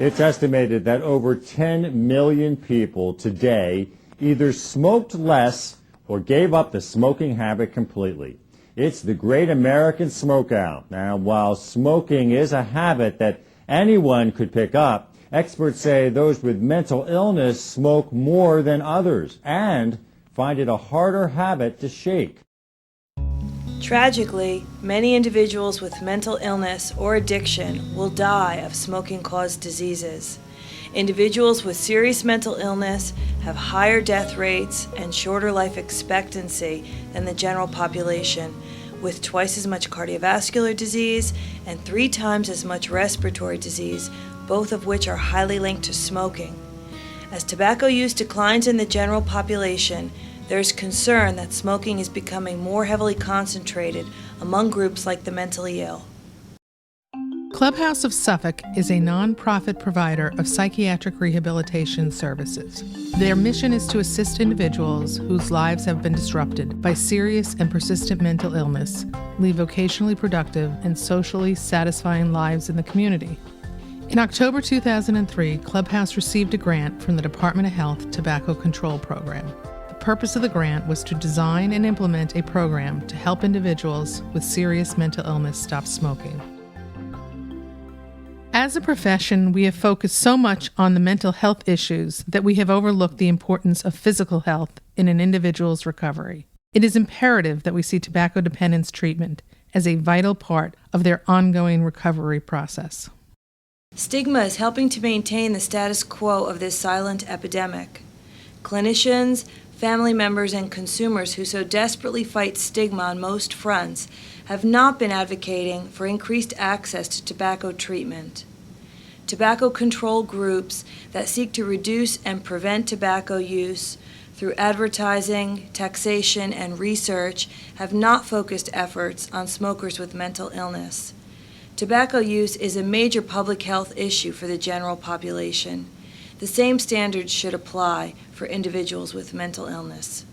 It's estimated that over 10 million people today either smoked less or gave up the smoking habit completely. It's the Great American Smokeout. Now, while smoking is a habit that anyone could pick up, experts say those with mental illness smoke more than others and find it a harder habit to shake. Tragically, many individuals with mental illness or addiction will die of smoking-caused diseases. Individuals with serious mental illness have higher death rates and shorter life expectancy than the general population, with twice as much cardiovascular disease and 3 times as much respiratory disease, both of which are highly linked to smoking. As tobacco use declines in the general population, there's concern that smoking is becoming more heavily concentrated among groups like the mentally ill. Clubhouse of Suffolk is a non-profit provider of psychiatric rehabilitation services. Their mission is to assist individuals whose lives have been disrupted by serious and persistent mental illness, lead vocationally productive and socially satisfying lives in the community. In October 2003, Clubhouse received a grant from the Department of Health Tobacco Control Program. The purpose of the grant was to design and implement a program to help individuals with serious mental illness stop smoking. As a profession, we have focused so much on the mental health issues that we have overlooked the importance of physical health in an individual's recovery. It is imperative that we see tobacco dependence treatment as a vital part of their ongoing recovery process. Stigma is helping to maintain the status quo of this silent epidemic. Clinicians, family members, and consumers who so desperately fight stigma on most fronts have not been advocating for increased access to tobacco treatment. Tobacco control groups that seek to reduce and prevent tobacco use through advertising, taxation, and research have not focused efforts on smokers with mental illness. Tobacco use is a major public health issue for the general population. The same standards should apply for individuals with mental illness.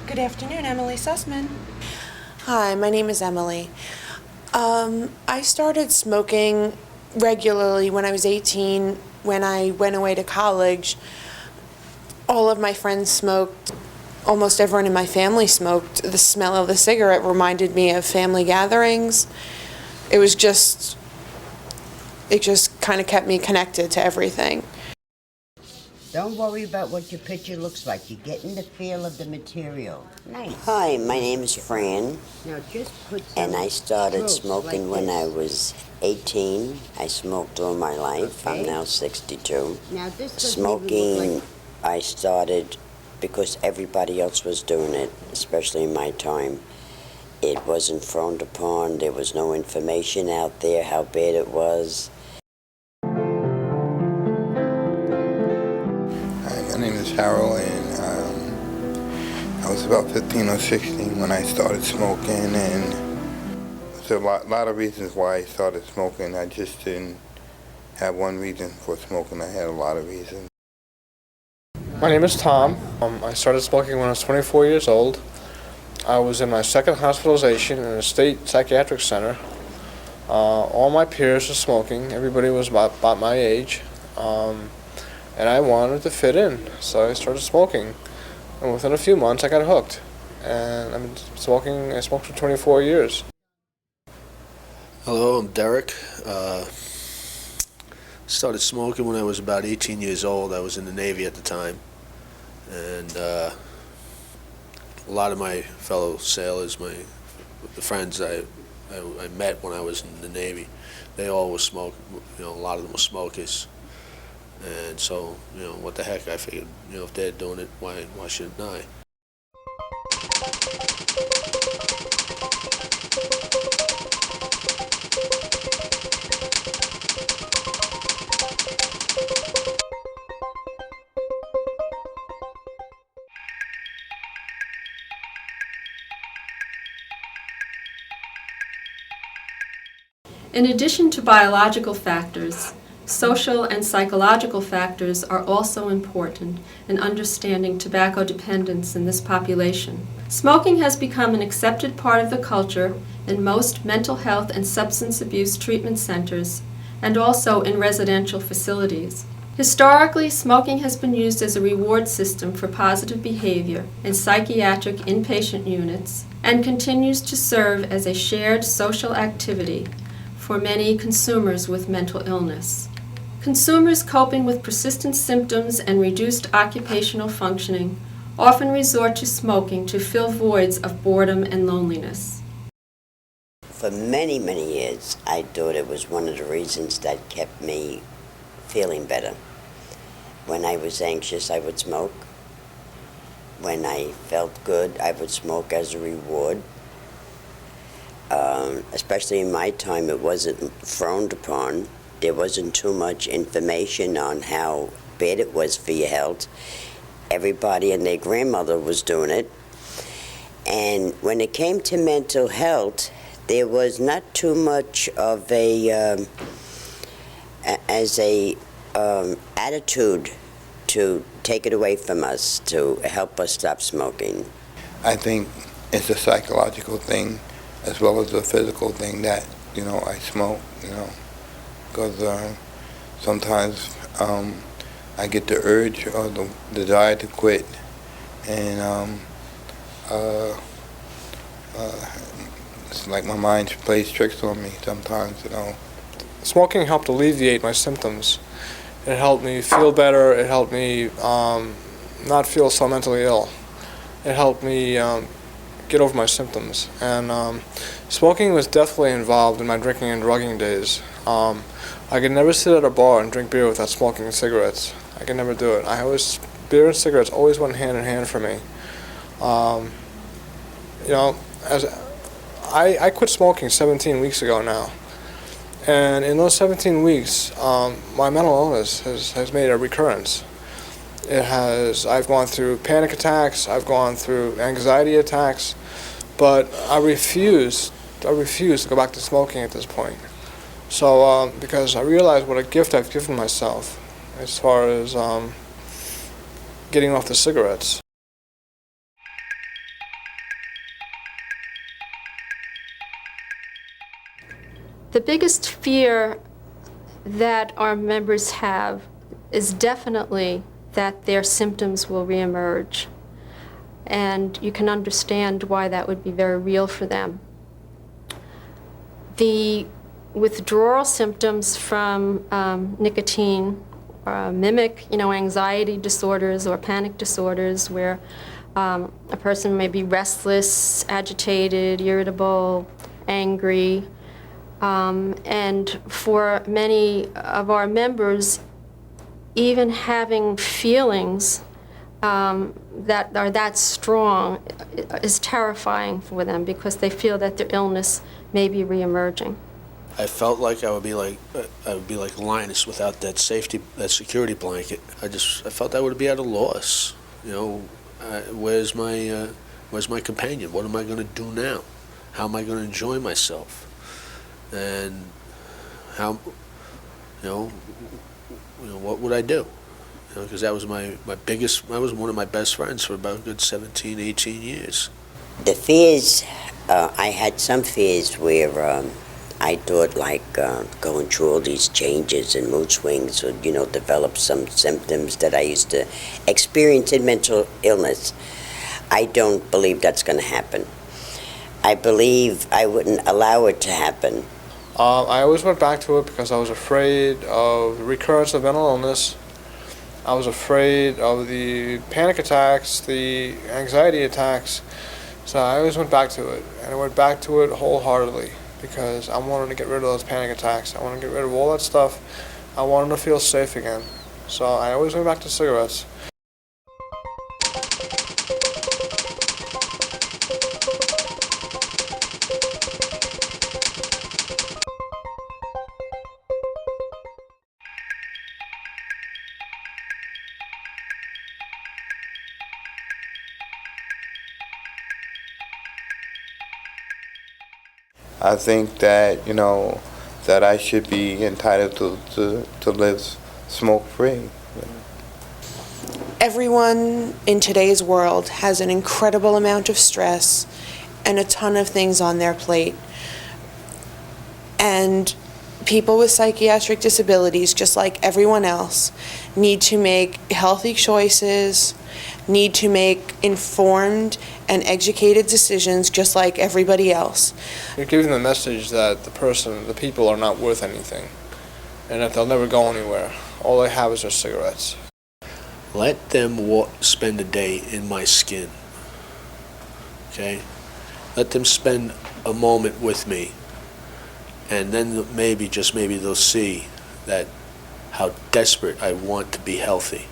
Good afternoon, Emily Sussman. Hi, my name is Emily. I started smoking regularly when I was 18. When I went away to college, all of my friends smoked. Almost everyone in my family smoked. The smell of the cigarette reminded me of family gatherings. It just kind of kept me connected to everything. Don't worry about what your picture looks like. You're getting the feel of the material. Nice. Hi, my name is Fran, Now just put some and I started strokes smoking like when I this. was 18. I smoked all my life. Okay. I'm now 62. Now this doesn't even look Smoking, like... I started because everybody else was doing it, especially in my time. It wasn't frowned upon. There was no information out there how bad it was. My name is Harold, and I was about 15 or 16 when I started smoking, and there's a lot of reasons why I started smoking. I just didn't have one reason for smoking. I had a lot of reasons. My name is Tom. I started smoking when I was 24 years old. I was in my second hospitalization in a state psychiatric center. All my peers were smoking. Everybody was about my age. And I wanted to fit in, so I started smoking. And within a few months, I got hooked. And I've been smoking. I smoked for 24 years. Hello, I'm Derek. Started smoking when I was about 18 years old. I was in the Navy at the time. And a lot of my fellow sailors, the friends I met when I was in the Navy, they all were smoking. A lot of them were smokers. And so, what the heck, I figured, if they're doing it, why shouldn't I? In addition to biological factors, social and psychological factors are also important in understanding tobacco dependence in this population. Smoking has become an accepted part of the culture in most mental health and substance abuse treatment centers and also in residential facilities. Historically, smoking has been used as a reward system for positive behavior in psychiatric inpatient units and continues to serve as a shared social activity for many consumers with mental illness. Consumers coping with persistent symptoms and reduced occupational functioning often resort to smoking to fill voids of boredom and loneliness. For many, many years, I thought it was one of the reasons that kept me feeling better. When I was anxious, I would smoke. When I felt good, I would smoke as a reward. Especially in my time, it wasn't frowned upon. There wasn't too much information on how bad it was for your health. Everybody and their grandmother was doing it. And when it came to mental health, there was not too much of a attitude to take it away from us, to help us stop smoking. I think it's a psychological thing as well as a physical thing that, I smoke, because sometimes I get the urge or the desire to quit, and it's like my mind plays tricks on me sometimes, Smoking helped alleviate my symptoms. It helped me feel better. It helped me not feel so mentally ill. It helped me get over my symptoms. And smoking was definitely involved in my drinking and drugging days. I could never sit at a bar and drink beer without smoking cigarettes. I could never do it. Beer and cigarettes always went hand in hand for me. I quit smoking 17 weeks ago now. And in those 17 weeks, my mental illness has made a recurrence. I've gone through panic attacks, I've gone through anxiety attacks, but I refuse to go back to smoking at this point. So, because I realize what a gift I've given myself as far as getting off the cigarettes. The biggest fear that our members have is definitely that their symptoms will reemerge. And you can understand why that would be very real for them. The withdrawal symptoms from nicotine mimic, anxiety disorders or panic disorders where a person may be restless, agitated, irritable, angry. And for many of our members, even having feelings that are that strong is terrifying for them because they feel that their illness may be reemerging. I felt like I would be like Linus without that security blanket. I felt I would be at a loss. Where's my companion? What am I going to do now? How am I going to enjoy myself? And how, what would I do? Because that was I was one of my best friends for about a good 17, 18 years. The fears, I had some fears where I thought going through all these changes and mood swings would, develop some symptoms that I used to experience in mental illness. I don't believe that's going to happen. I believe I wouldn't allow it to happen. I always went back to it because I was afraid of the recurrence of mental illness. I was afraid of the panic attacks, the anxiety attacks. So I always went back to it. And I went back to it wholeheartedly because I wanted to get rid of those panic attacks. I wanted to get rid of all that stuff. I wanted to feel safe again. So I always went back to cigarettes. I think that, that I should be entitled to live smoke-free. Everyone in today's world has an incredible amount of stress and a ton of things on their plate. And people with psychiatric disabilities, just like everyone else, need to make healthy choices, need to make informed and educated decisions just like everybody else. You're giving the message that the people are not worth anything, and that they'll never go anywhere. All they have is their cigarettes. Let them spend a day in my skin, okay? Let them spend a moment with me, and then maybe, just maybe, they'll see that how desperate I want to be healthy.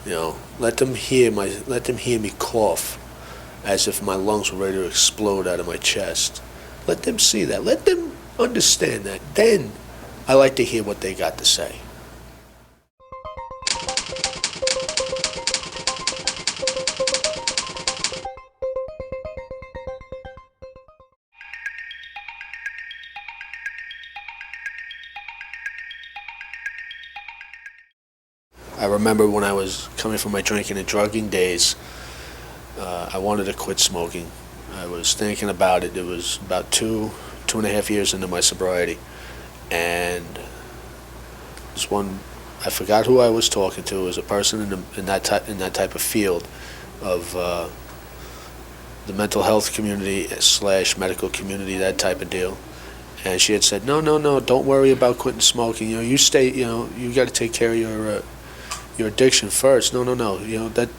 You know, let them hear me cough as if my lungs were ready to explode out of my chest. Let them see that. Let them understand that. Then I like to hear what they got to say. I remember when I was coming from my drinking and drugging days, I wanted to quit smoking. I was thinking about it. It was about two and a half years into my sobriety, and this one, I forgot who I was talking to. It was a person in that type of field of the mental health community / medical community, that type of deal. And she had said, no, don't worry about quitting smoking. You know, you stay. You know, you got to take care of your addiction first. No. You know that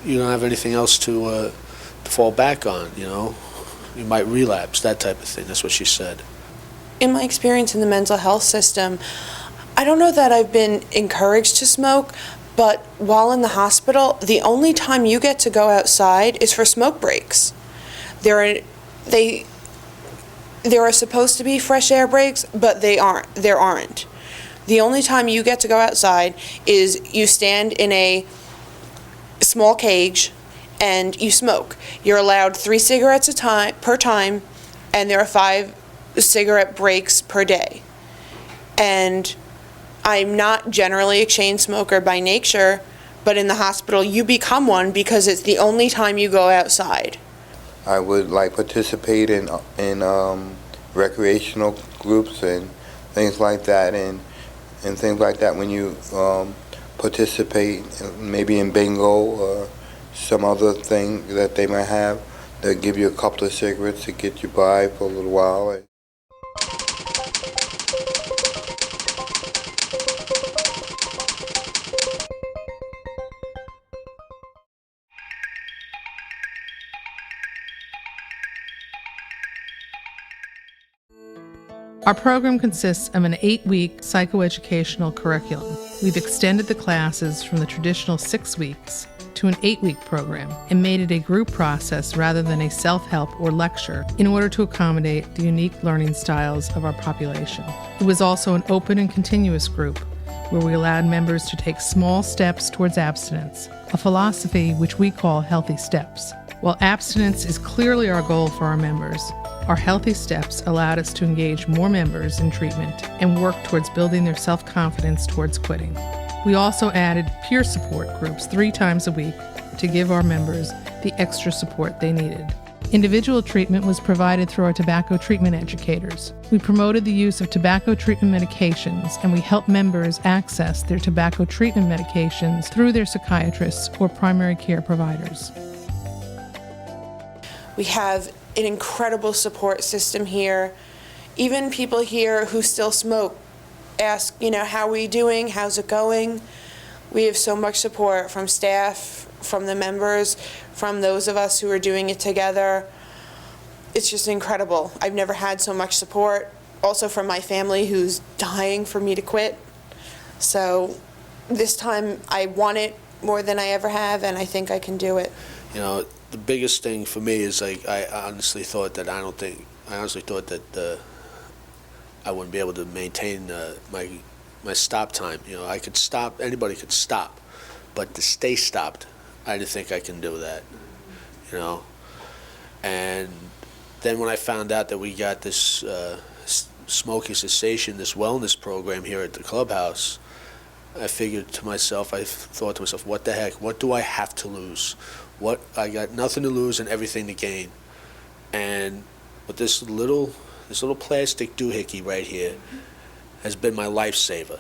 you don't have anything else to fall back on. You know, you might relapse. That type of thing. That's what she said. In my experience in the mental health system, I don't know that I've been encouraged to smoke, but while in the hospital, the only time you get to go outside is for smoke breaks. There are supposed to be fresh air breaks, but there aren't. The only time you get to go outside is you stand in a small cage and you smoke. You're allowed 3 cigarettes per time, and there are 5 cigarette breaks per day. And I'm not generally a chain smoker by nature, but in the hospital you become one because it's the only time you go outside. I would participate in recreational groups and things like that, and things like that when you participate maybe in bingo or some other thing that they might have. They'll give you a couple of cigarettes to get you by for a little while. Our program consists of an 8-week psychoeducational curriculum. We've extended the classes from the traditional 6 weeks to an 8-week program and made it a group process rather than a self-help or lecture in order to accommodate the unique learning styles of our population. It was also an open and continuous group where we allowed members to take small steps towards abstinence, a philosophy which we call healthy steps. While abstinence is clearly our goal for our members, our healthy steps allowed us to engage more members in treatment and work towards building their self-confidence towards quitting. We also added peer support groups 3 times a week to give our members the extra support they needed. Individual treatment was provided through our tobacco treatment educators. We promoted the use of tobacco treatment medications, and we helped members access their tobacco treatment medications through their psychiatrists or primary care providers. We have an incredible support system here. Even people here who still smoke ask, how are we doing? How's it going? We have so much support from staff, from the members, from those of us who are doing it together. It's just incredible. I've never had so much support. Also from my family who's dying for me to quit. So this time I want it more than I ever have, and I think I can do it. The biggest thing for me is I honestly thought that I wouldn't be able to maintain my stop time. I could stop, anybody could stop, but to stay stopped, I didn't think I can do that. And then when I found out that we got this smoking cessation, this wellness program here at the clubhouse, I thought to myself, what the heck? What do I have to lose? I got nothing to lose and everything to gain. And with this little plastic doohickey right here has been my lifesaver.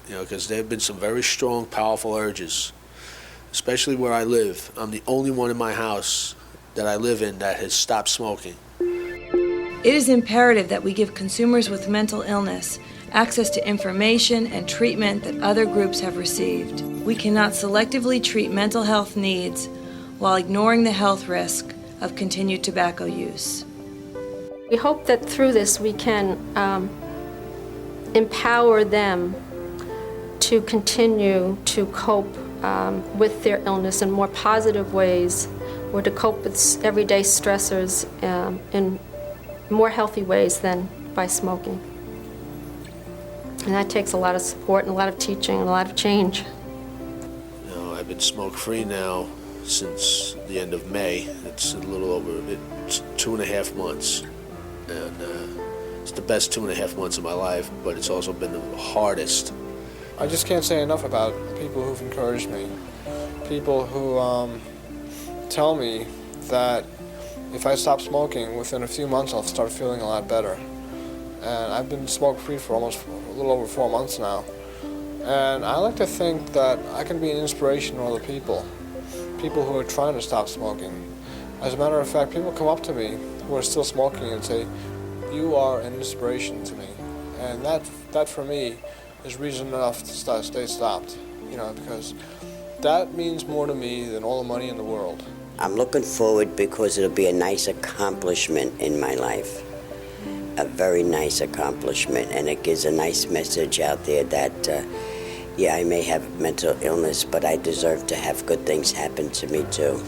Because there have been some very strong, powerful urges, especially where I live. I'm the only one in my house that I live in that has stopped smoking. It is imperative that we give consumers with mental illness access to information and treatment that other groups have received. We cannot selectively treat mental health needs while ignoring the health risk of continued tobacco use. We hope that through this we can empower them to continue to cope with their illness in more positive ways, or to cope with everyday stressors in more healthy ways than by smoking. And that takes a lot of support and a lot of teaching and a lot of change. I've been smoke-free now since the end of May. It's a little over 2.5 months. And it's the best 2.5 months of my life, but it's also been the hardest. I just can't say enough about people who've encouraged me. People who tell me that if I stop smoking, within a few months I'll start feeling a lot better. And I've been smoke-free for almost a little over 4 months now. And I like to think that I can be an inspiration to other people who are trying to stop smoking. As a matter of fact, people come up to me who are still smoking and say, "You are an inspiration to me." And that for me is reason enough to stay stopped, because that means more to me than all the money in the world. I'm looking forward because it'll be a nice accomplishment in my life. A very nice accomplishment, and it gives a nice message out there that, I may have mental illness, but I deserve to have good things happen to me too.